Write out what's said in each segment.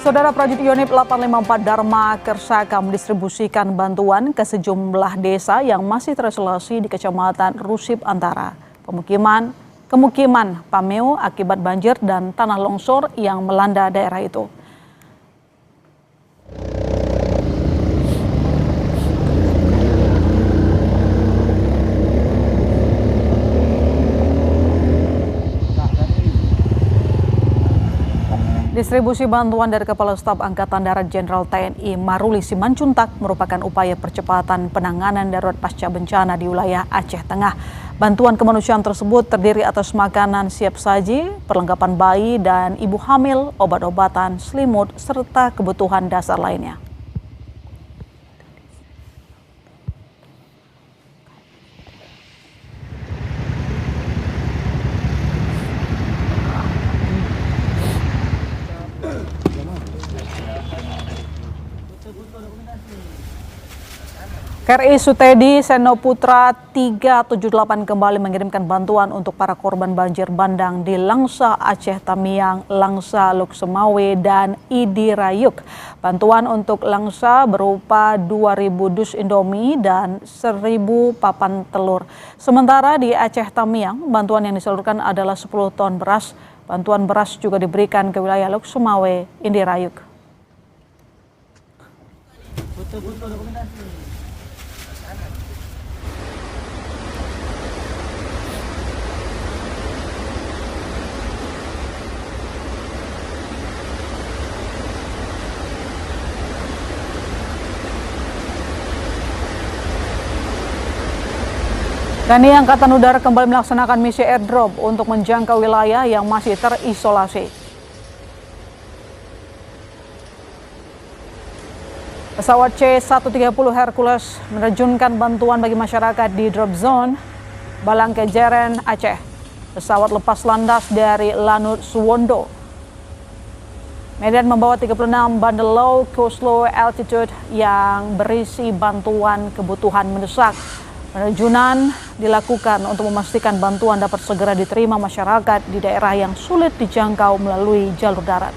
Saudara Prajurit Yonif 854 Dharma Kersaka mendistribusikan bantuan ke sejumlah desa yang masih terisolasi di Kecamatan Rusip Antara. Kemukiman Pameo akibat banjir dan tanah longsor yang melanda daerah itu. Distribusi bantuan dari Kepala Staf Angkatan Darat Jenderal TNI Maruli Simanjuntak merupakan upaya percepatan penanganan darurat pasca bencana di wilayah Aceh Tengah. Bantuan kemanusiaan tersebut terdiri atas makanan siap saji, perlengkapan bayi dan ibu hamil, obat-obatan, selimut, serta kebutuhan dasar lainnya. KRI Sutedi Senoputra 378 kembali mengirimkan bantuan untuk para korban banjir bandang di Langsa, Aceh Tamiang, Langsa, Loksemawe, dan Idi Rayuk. Bantuan untuk Langsa berupa 2.000 dus Indomie dan 1.000 papan telur. Sementara di Aceh Tamiang, bantuan yang disalurkan adalah 10 ton beras. Bantuan beras juga diberikan ke wilayah Loksemawe, Idi Rayuk. TNI Angkatan Udara kembali melaksanakan misi airdrop untuk menjangkau wilayah yang masih terisolasi. Pesawat C-130 Hercules menerjunkan bantuan bagi masyarakat di drop zone Balangkejeren, Aceh. Pesawat lepas landas dari Lanut Suwondo. Medan membawa 36 bundle low coast low altitude yang berisi bantuan kebutuhan mendesak. Penerjunan dilakukan untuk memastikan bantuan dapat segera diterima masyarakat di daerah yang sulit dijangkau melalui jalur darat.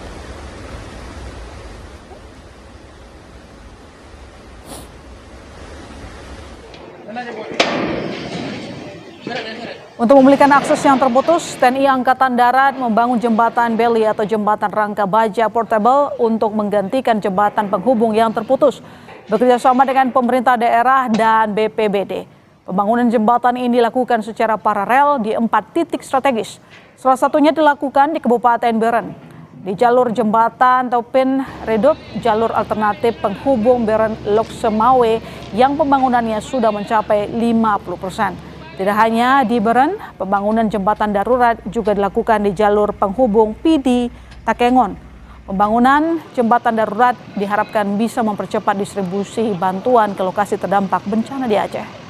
Untuk memulihkan akses yang terputus, TNI Angkatan Darat membangun jembatan Beli atau jembatan rangka baja portable untuk menggantikan jembatan penghubung yang terputus, bekerjasama dengan pemerintah daerah dan BPBD. Pembangunan jembatan ini dilakukan secara paralel di 4 titik strategis. Salah satunya dilakukan di Kabupaten Beren. Di jalur jembatan Taupin Redup, jalur alternatif penghubung Beren Loksemawe yang pembangunannya sudah mencapai 50%. Tidak hanya di Beren, pembangunan jembatan darurat juga dilakukan di jalur penghubung Pidi Takengon. Pembangunan jembatan darurat diharapkan bisa mempercepat distribusi bantuan ke lokasi terdampak bencana di Aceh.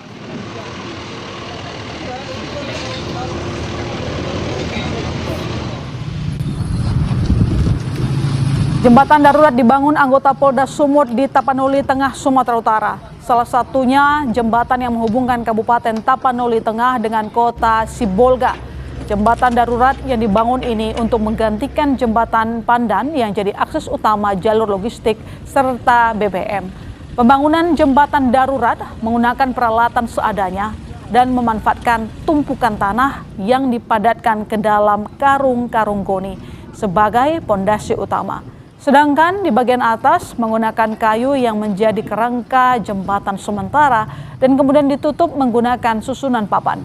Jembatan darurat dibangun anggota Polda Sumut di Tapanuli Tengah, Sumatera Utara. Salah satunya jembatan yang menghubungkan Kabupaten Tapanuli Tengah dengan kota Sibolga. Jembatan darurat yang dibangun ini untuk menggantikan jembatan Pandan yang jadi akses utama jalur logistik serta BBM. Pembangunan jembatan darurat menggunakan peralatan seadanya dan memanfaatkan tumpukan tanah yang dipadatkan ke dalam karung-karung goni sebagai pondasi utama. Sedangkan di bagian atas menggunakan kayu yang menjadi kerangka jembatan sementara dan kemudian ditutup menggunakan susunan papan.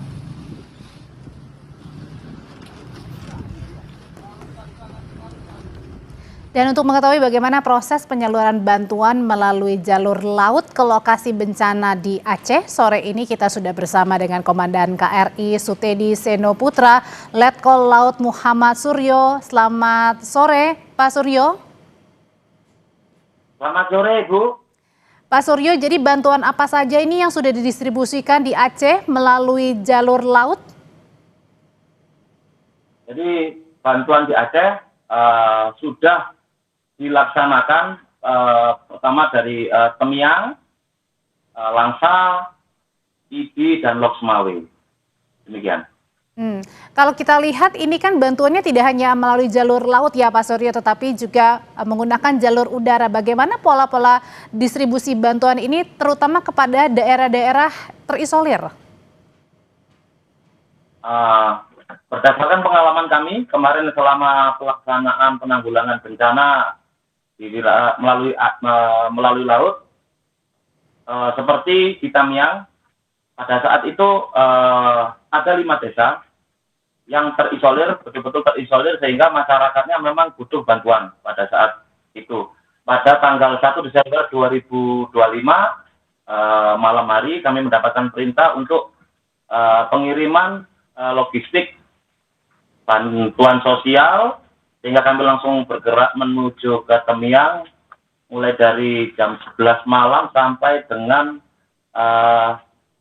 Dan untuk mengetahui bagaimana proses penyaluran bantuan melalui jalur laut ke lokasi bencana di Aceh, sore ini kita sudah bersama dengan Komandan KRI Sutedi Senoputra, Letkol Laut Muhammad Suryo. Selamat sore, Pak Suryo. Selamat sore, Bu. Pak Suryo, jadi bantuan apa saja ini yang sudah didistribusikan di Aceh melalui jalur laut? Jadi bantuan di Aceh sudah dilaksanakan pertama dari Temiang, Langsa, Idi, dan Loksemawe. Demikian. Kalau kita lihat ini kan bantuannya tidak hanya melalui jalur laut ya Pak Suryo, tetapi juga menggunakan jalur udara. Bagaimana pola-pola distribusi bantuan ini terutama kepada daerah-daerah terisolir? Berdasarkan pengalaman kami kemarin selama pelaksanaan penanggulangan bencana melalui laut, seperti di Tamiang, pada saat itu ada 5 desa yang terisolir, betul-betul terisolir, sehingga masyarakatnya memang butuh bantuan pada saat itu. Pada tanggal 1 Desember 2025, malam hari kami mendapatkan perintah untuk pengiriman logistik bantuan sosial, sehingga kami langsung bergerak menuju ke Tamiang mulai dari jam 11 malam sampai dengan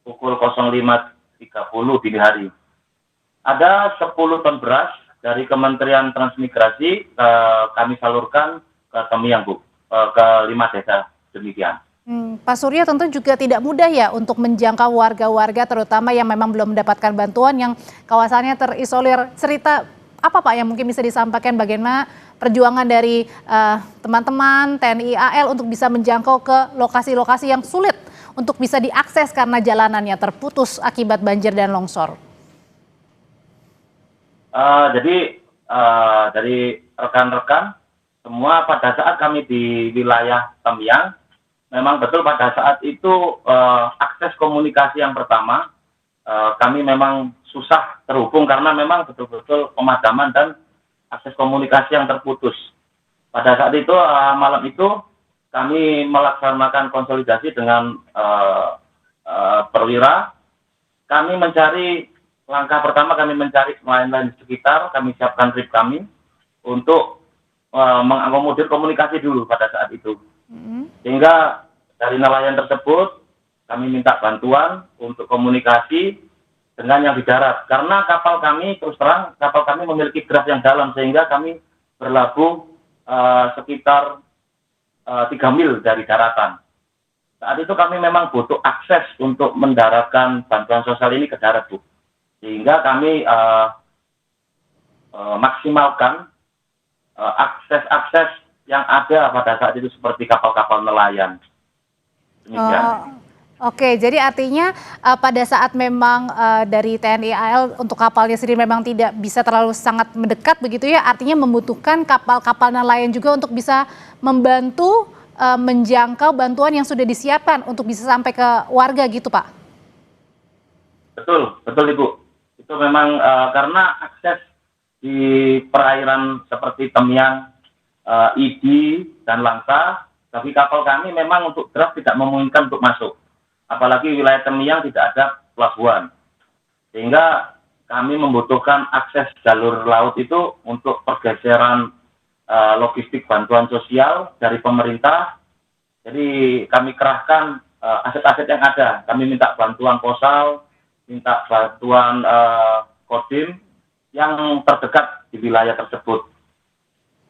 pukul 05.30 dini hari. Ada 10 ton beras dari Kementerian Transmigrasi kami salurkan ke Tamiang, Bu, ke 5 desa demikian. Pak Suryo, tentu juga tidak mudah ya untuk menjangkau warga-warga terutama yang memang belum mendapatkan bantuan yang kawasannya terisolir. Cerita apa Pak yang mungkin bisa disampaikan bagaimana perjuangan dari teman-teman TNI AL untuk bisa menjangkau ke lokasi-lokasi yang sulit untuk bisa diakses karena jalanannya terputus akibat banjir dan longsor? Jadi dari rekan-rekan semua pada saat kami di wilayah Tamiang, memang betul pada saat itu akses komunikasi yang pertama kami memang susah terhubung karena memang betul-betul pemadaman dan akses komunikasi yang terputus. Pada saat itu malam itu kami melaksanakan konsolidasi dengan perwira. Kami mencari, langkah pertama kami mencari nelayan-nelayan di sekitar, kami siapkan trip kami untuk mengakomodir komunikasi dulu pada saat itu. Sehingga dari nelayan tersebut kami minta bantuan untuk komunikasi dengan yang di darat. Karena kapal kami, terus terang, kapal kami memiliki draft yang dalam sehingga kami berlabuh sekitar 3 mil dari daratan. Saat itu kami memang butuh akses untuk mendaratkan bantuan sosial ini ke darat, Bu. Sehingga kami maksimalkan akses-akses yang ada pada saat itu seperti kapal-kapal nelayan. Demikian. Oke, jadi artinya pada saat memang dari TNI AL untuk kapalnya sendiri memang tidak bisa terlalu sangat mendekat begitu ya, artinya membutuhkan kapal-kapal nelayan juga untuk bisa membantu menjangkau bantuan yang sudah disiapkan untuk bisa sampai ke warga gitu Pak? Betul Ibu. Itu memang karena akses di perairan seperti Tamiang, Idi, dan Langsa, tapi kapal kami memang untuk draft tidak memungkinkan untuk masuk. Apalagi wilayah Tamiang tidak ada pelabuhan. Sehingga kami membutuhkan akses jalur laut itu untuk pergeseran logistik bantuan sosial dari pemerintah. Jadi kami kerahkan aset-aset yang ada. Kami minta bantuan posal, minta bantuan kodim yang terdekat di wilayah tersebut.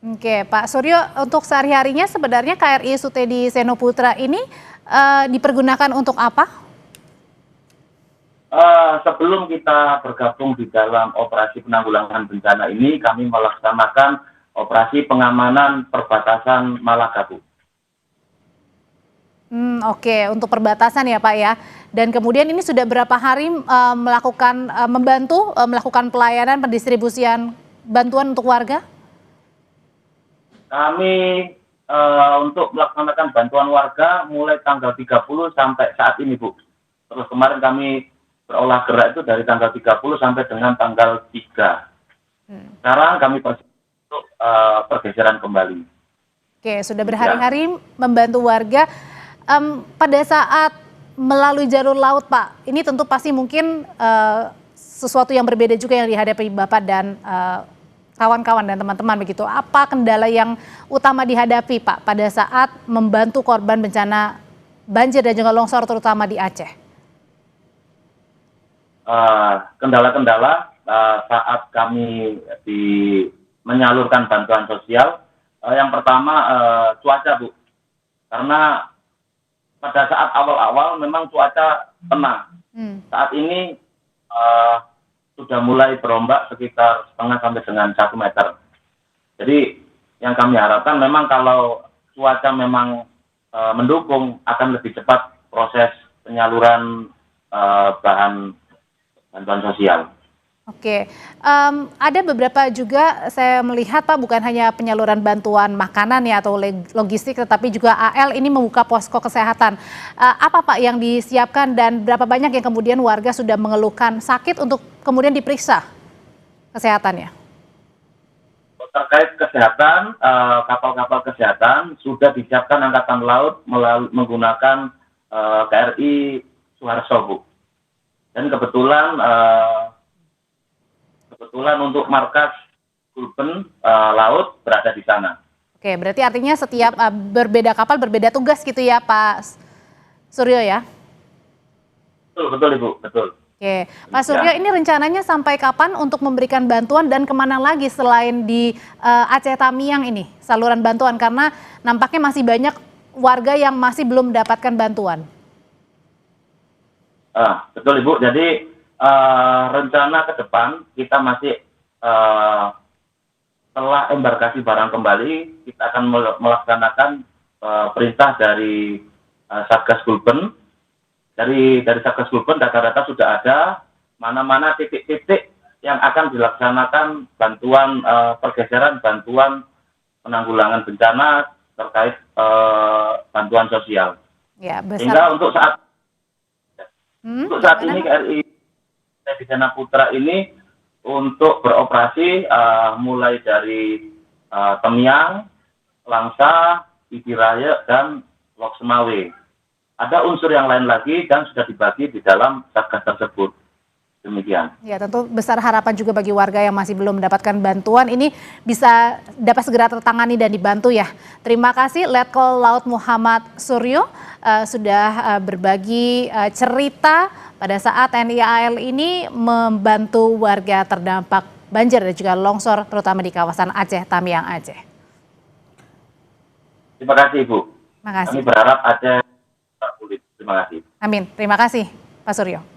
Oke, Pak Suryo, untuk sehari-harinya sebenarnya KRI Sutedi Seno Putra ini dipergunakan untuk apa? Sebelum kita bergabung di dalam operasi penanggulangan bencana ini, kami melaksanakan operasi pengamanan perbatasan Malagabu. Oke, untuk perbatasan ya Pak ya. Dan kemudian ini sudah berapa hari melakukan pelayanan pendistribusian bantuan untuk warga? Kami untuk melaksanakan bantuan warga mulai tanggal 30 sampai saat ini, Bu. Terus kemarin kami berolah gerak itu dari tanggal 30 sampai dengan tanggal 3. Sekarang kami untuk pergeseran kembali. Oke, sudah berhari-hari membantu warga. Pada saat melalui jalur laut, Pak, ini tentu pasti mungkin sesuatu yang berbeda juga yang dihadapi Bapak dan kawan-kawan dan teman-teman begitu. Apa kendala yang utama dihadapi Pak pada saat membantu korban bencana banjir dan juga longsor terutama di Aceh? Kendala-kendala saat kami menyalurkan bantuan sosial, yang pertama cuaca, Bu. Karena pada saat awal-awal memang cuaca tenang. Saat ini sudah mulai berombak sekitar setengah sampai dengan 1 meter. Jadi yang kami harapkan memang kalau cuaca memang mendukung akan lebih cepat proses penyaluran bahan bantuan sosial. Oke, ada beberapa juga saya melihat Pak, bukan hanya penyaluran bantuan makanan ya atau logistik, tetapi juga AL ini membuka posko kesehatan. Apa Pak yang disiapkan dan berapa banyak yang kemudian warga sudah mengeluhkan sakit untuk kemudian diperiksa kesehatannya? Terkait kesehatan, kapal-kapal kesehatan sudah disiapkan Angkatan Laut menggunakan KRI Suharto, Bu. Dan kebetulan untuk markas Gulpen Laut berada di sana. Oke, berarti artinya setiap berbeda kapal berbeda tugas gitu ya Pak Suryo ya? Betul Ibu, betul. Oke, Pak Suryo, ini rencananya sampai kapan untuk memberikan bantuan dan kemana lagi selain di Aceh Tamiang ini saluran bantuan, karena nampaknya masih banyak warga yang masih belum mendapatkan bantuan. Betul Ibu, jadi rencana ke depan kita masih setelah embarkasi barang kembali kita akan melaksanakan perintah dari Satgas Gulpen. Dari Satgas Gulpen data-data sudah ada mana-mana titik-titik yang akan dilaksanakan bantuan pergeseran bantuan penanggulangan bencana terkait bantuan sosial. Ya, sehingga untuk saat ini KRI Sena Putra ini untuk beroperasi mulai dari Temiang, Langsa, Ibiraya, dan Lok Semawe. Ada unsur yang lain lagi dan sudah dibagi di dalam satgas tersebut. Demikian. Ya, tentu besar harapan juga bagi warga yang masih belum mendapatkan bantuan ini bisa dapat segera tertangani dan dibantu ya. Terima kasih Letkol Laut Muhammad Suryo sudah berbagi cerita pada saat TNI AL ini membantu warga terdampak banjir dan juga longsor terutama di kawasan Aceh Tamiang Aceh. Terima kasih Ibu. Terima kasih. Kami berharap Aceh pulih. Terima kasih. Amin. Terima kasih Pak Suryo.